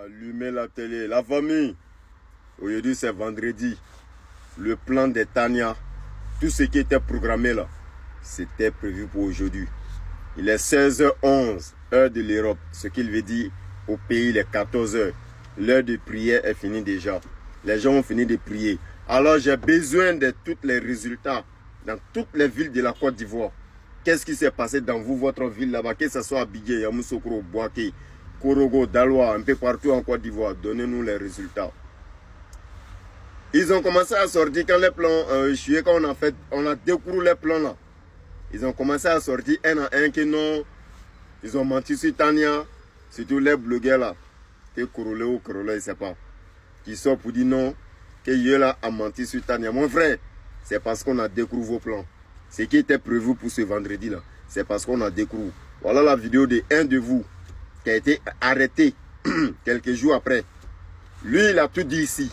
Allumez la télé. La famille. Aujourd'hui, c'est vendredi. Le plan des Tania. Tout ce qui était programmé là, c'était prévu pour aujourd'hui. Il est 16h11, heure de l'Europe. Ce qu'il veut dire au pays, il est 14h. L'heure de prière est finie déjà. Les gens ont fini de prier. Alors, j'ai besoin de tous les résultats dans toutes les villes de la Côte d'Ivoire. Qu'est-ce qui s'est passé dans vous, votre ville là-bas? Que ce soit Abidjan, Yamoussoukro, Bouaké, Korogo, Daloa, un peu partout en Côte d'Ivoire. Donnez-nous les résultats. Ils ont commencé à sortir quand les plans, quand on a découvert les plans là. Ils ont commencé à sortir un à un que non, ils ont menti sur Tania, surtout les blogueurs là, que Korole ou Korole, je ne sais pas, qui sortent pour dire non, que Yola a menti sur Tania. Mon frère, c'est parce qu'on a découvert vos plans. Ce qui était prévu pour ce vendredi là, c'est parce qu'on a découvert. Voilà la vidéo de un de vous qui a été arrêté quelques jours après. Lui, il a tout dit ici.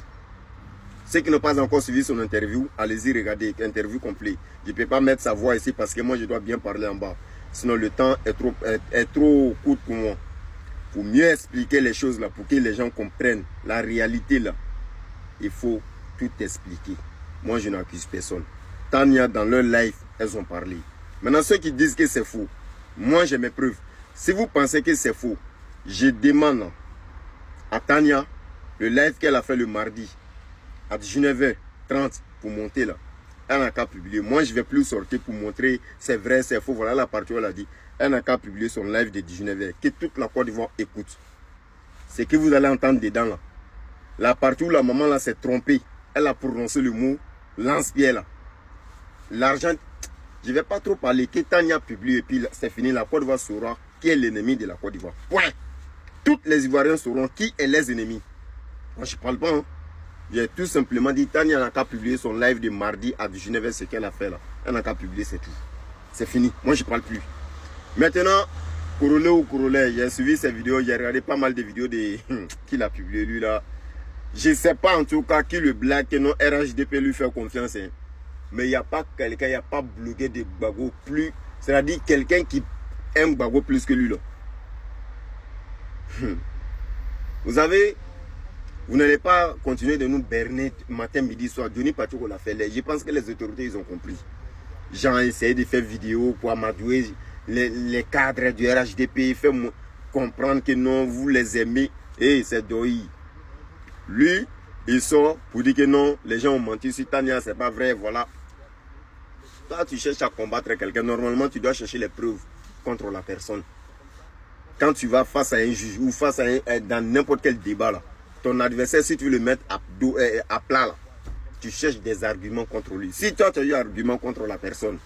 Ceux qui n'ont pas encore suivi son interview, allez-y regarder, interview complet. Je ne peux pas mettre sa voix ici parce que moi je dois bien parler en bas. Sinon le temps est trop court pour moi. Pour mieux expliquer les choses là, pour que les gens comprennent la réalité là, il faut tout expliquer. Moi je n'accuse personne. Tania dans leur live, elles ont parlé. Maintenant ceux qui disent que c'est faux, moi j'ai mes preuves. Si vous pensez que c'est faux, je demande à Tania le live qu'elle a fait le mardi à 19h30 pour monter là. Elle n'a qu'à publier. Moi, je ne vais plus sortir pour montrer c'est vrai, c'est faux. Voilà la partie où elle a dit. Elle n'a qu'à publier son live de 19h. Que toute la Côte d'Ivoire écoute. C'est que vous allez entendre dedans là. La partie où la maman là s'est trompée. Elle a prononcé le mot lance-pierre là. L'argent, je ne vais pas trop parler. Que Tania publie et puis c'est fini. La Côte d'Ivoire saura qui est l'ennemi de la Côte d'Ivoire. Point. Toutes les Ivoiriens sauront qui est les ennemis. Moi, je ne parle pas. Hein. J'ai tout simplement dit, Tania n'a qu'à publier son live de mardi à 19h, ce qu'elle a fait là. Elle n'a qu'à publier, c'est tout. C'est fini. Moi, je ne parle plus. Maintenant, Korole ou Korole, j'ai suivi ses vidéos, j'ai regardé pas mal de vidéos de qu'il a publié lui là. Je ne sais pas en tout cas qui le blague, que non RHDP lui fait confiance. Hein. Mais il n'y a pas quelqu'un, il n'y a pas blogué de Gbagbo plus. C'est-à-dire quelqu'un qui aime Gbagbo plus que lui là. Vous avez... Vous n'allez pas continuer de nous berner matin, midi, soir. Johnny Patrick l'a fait. Je pense que les autorités, ils ont compris. Jean a essayé de faire vidéo pour amadouer les cadres du RHDP. Fait comprendre que non, vous les aimez. Et c'est Doi. Lui, il sort pour dire que non, les gens ont menti sur Tania, c'est pas vrai, voilà. Toi, tu cherches à combattre quelqu'un. Normalement, tu dois chercher les preuves contre la personne. Quand tu vas face à un juge ou face à dans n'importe quel débat là, ton adversaire, si tu veux le mettre à plat, là, tu cherches des arguments contre lui. Si toi, tu as eu un argument contre la personne,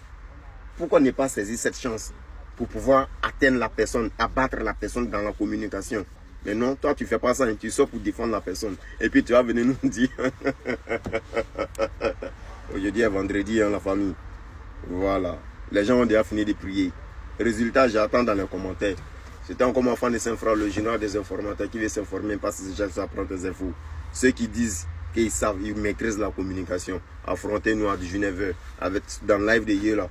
pourquoi ne pas saisir cette chance pour pouvoir atteindre la personne, abattre la personne dans la communication? Mais non, toi, tu ne fais pas ça, tu sors pour défendre la personne. Et puis, tu vas venir nous dire... Aujourd'hui est vendredi, hein, la famille. Voilà. Les gens ont déjà fini de prier. Résultat, j'attends dans les commentaires. C'était encore mon fan de Saint-Frère, le général des informateurs qui veut s'informer parce que déjà ça prend des infos. Ceux qui disent qu'ils savent, ils maîtrisent la communication. Affrontez-nous à 19h avec dans le live de hier là.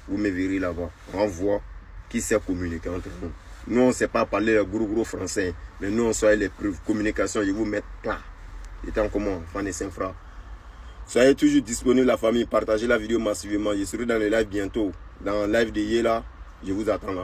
Vous me verrez là-bas. On voit qui sait communiquer entre nous. Nous, on ne sait pas parler le gros français, mais nous, on sait les preuves. Communication, je vous mets plat. J'étais encore mon fan de Saint-Frère. Soyez toujours disponible, la famille. Partagez la vidéo massivement. Je serai dans le live bientôt. Dans le live de hier là, je vous attends là.